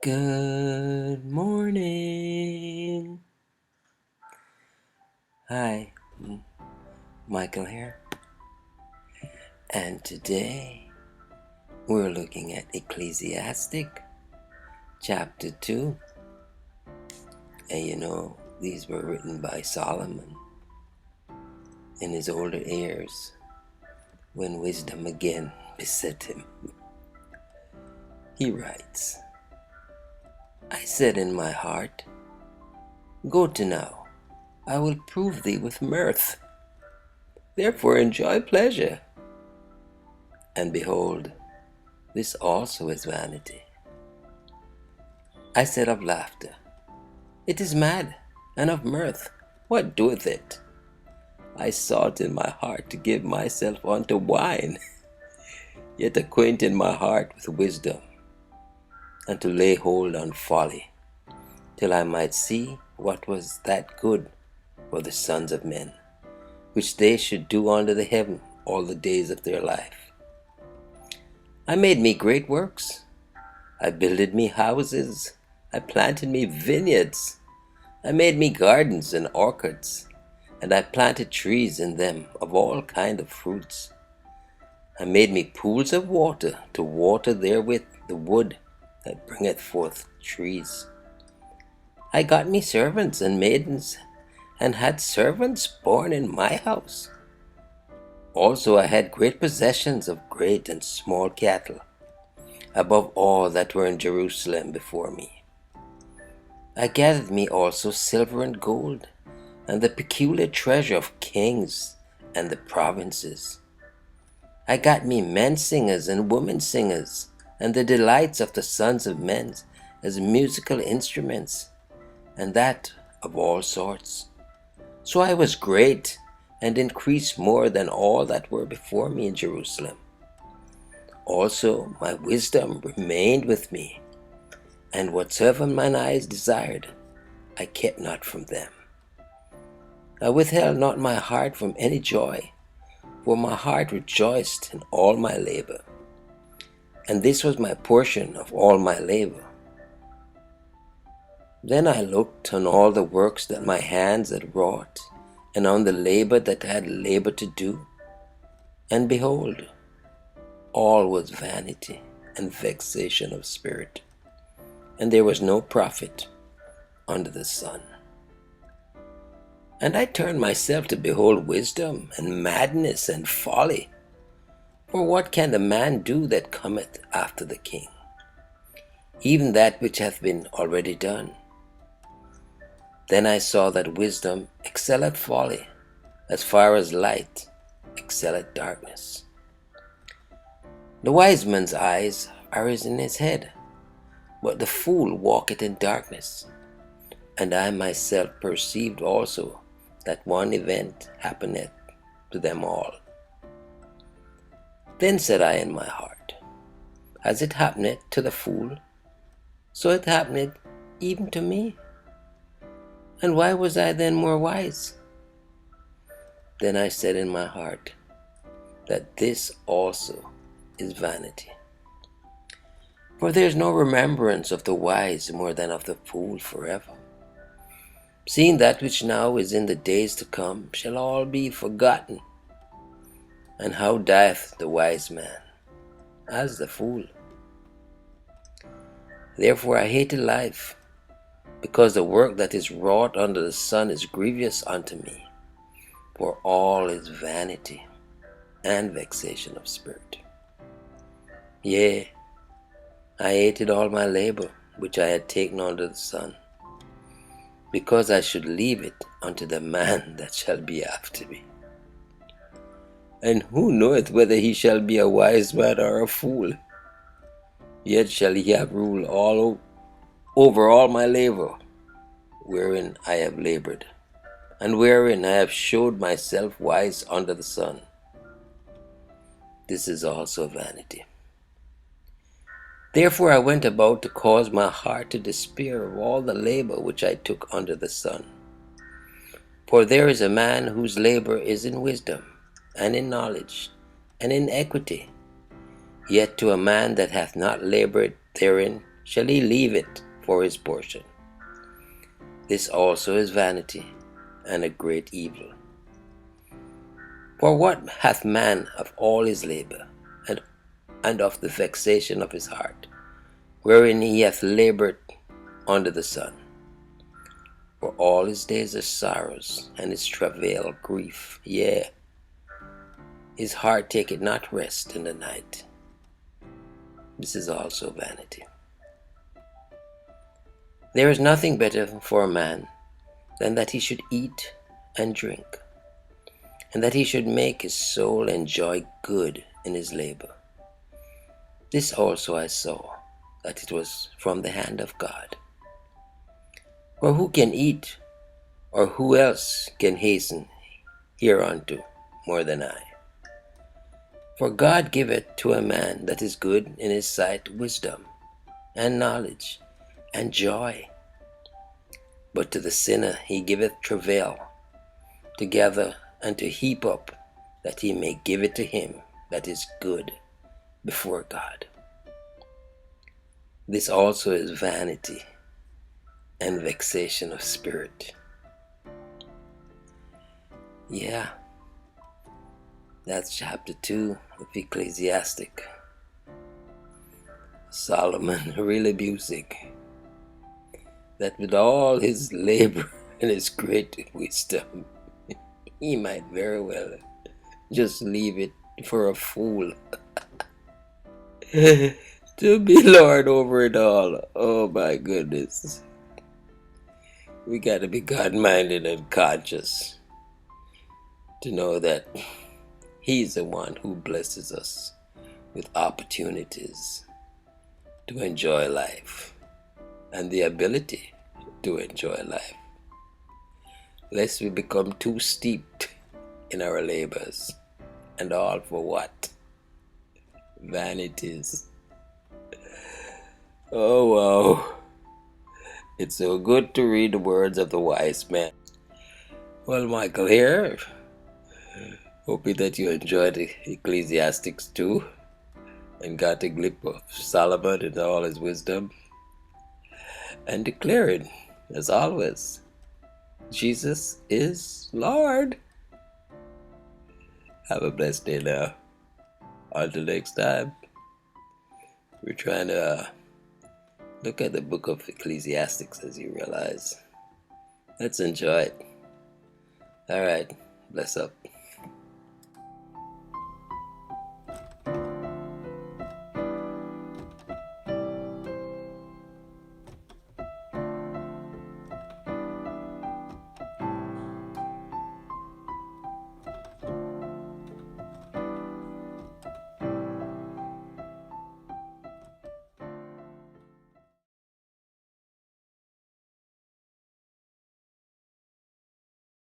Good morning. Hi, Michael here. And today we're looking at Ecclesiastes chapter 2. And these were written by Solomon in his older years when wisdom again beset him. He writes, I said in my heart, go to now, I will prove thee with mirth. Therefore enjoy pleasure. And behold, this also is vanity. I said of laughter, it is mad, and of mirth, what doeth it? I sought in my heart to give myself unto wine, yet acquainted my heart with wisdom, and to lay hold on folly, till I might see what was that good for the sons of men, which they should do under the heaven all the days of their life. I made me great works, I builded me houses, I planted me vineyards, I made me gardens and orchards, and I planted trees in them of all kind of fruits. I made me pools of water to water therewith the wood that bringeth forth trees. I got me servants and maidens, and had servants born in my house. Also I had great possessions of great and small cattle, above all that were in Jerusalem before me. I gathered me also silver and gold, and the peculiar treasure of kings and the provinces. I got me men singers and women singers, and the delights of the sons of men as musical instruments, and that of all sorts. So I was great, and increased more than all that were before me in Jerusalem. Also my wisdom remained with me, and whatsoever mine eyes desired, I kept not from them. I withheld not my heart from any joy, for my heart rejoiced in all my labor, and this was my portion of all my labor. Then I looked on all the works that my hands had wrought, and on the labor that I had labored to do, and behold, all was vanity and vexation of spirit, and there was no profit under the sun. And I turned myself to behold wisdom and madness and folly. For what can the man do that cometh after the king? Even that which hath been already done. Then I saw that wisdom excelleth folly, as far as light excelleth darkness. The wise man's eyes are in his head, but the fool walketh in darkness. And I myself perceived also that one event happeneth to them all. Then said I in my heart, as it happeneth to the fool, so it happeneth even to me. And why was I then more wise? Then I said in my heart, that this also is vanity. For there is no remembrance of the wise more than of the fool forever. Seeing that which now is in the days to come shall all be forgotten. And how dieth the wise man? As the fool. Therefore I hated life, because the work that is wrought under the sun is grievous unto me, for all is vanity and vexation of spirit. Yea, I hated all my labor which I had taken under the sun, because I should leave it unto the man that shall be after me. And who knoweth whether he shall be a wise man or a fool? Yet shall he have rule over all my labor, wherein I have labored, and wherein I have showed myself wise under the sun. This is also vanity. Therefore I went about to cause my heart to despair of all the labor which I took under the sun. For there is a man whose labor is in wisdom, and in knowledge, and in equity. Yet to a man that hath not labored therein shall he leave it for his portion? This also is vanity, and a great evil. For what hath man of all his labour, and of the vexation of his heart, wherein he hath laboured under the sun? For all his days are sorrows, and his travail grief. Yea, his heart taketh not rest in the night. This is also vanity. There is nothing better for a man than that he should eat and drink, and that he should make his soul enjoy good in his labour. This also I saw, that it was from the hand of God. For who can eat, or who else can hasten hereunto more than I? For God giveth to a man that is good in his sight wisdom, and knowledge, and joy. But to the sinner he giveth travail, to gather and to heap up, that he may give it to him that is good before God. This also is vanity and vexation of spirit. Yeah, that's chapter 2 of Ecclesiastes. Solomon really musing that with all his labor and his great wisdom, he might very well just leave it for a fool to be Lord over it all. Oh my goodness. We got to be God-minded and conscious to know that He's the one who blesses us with opportunities to enjoy life and the ability to enjoy life, lest we become too steeped in our labors, and all for what? Vanities. Oh wow, it's so good to read the words of the wise man. Well, Michael here, hoping that you enjoyed Ecclesiastes 2 and got a glimpse of Solomon and all his wisdom, and declaring, as always, Jesus is Lord. Have a blessed day now. Until next time, we're trying to look at the book of Ecclesiastes, as you realize. Let's enjoy it. All right, bless up.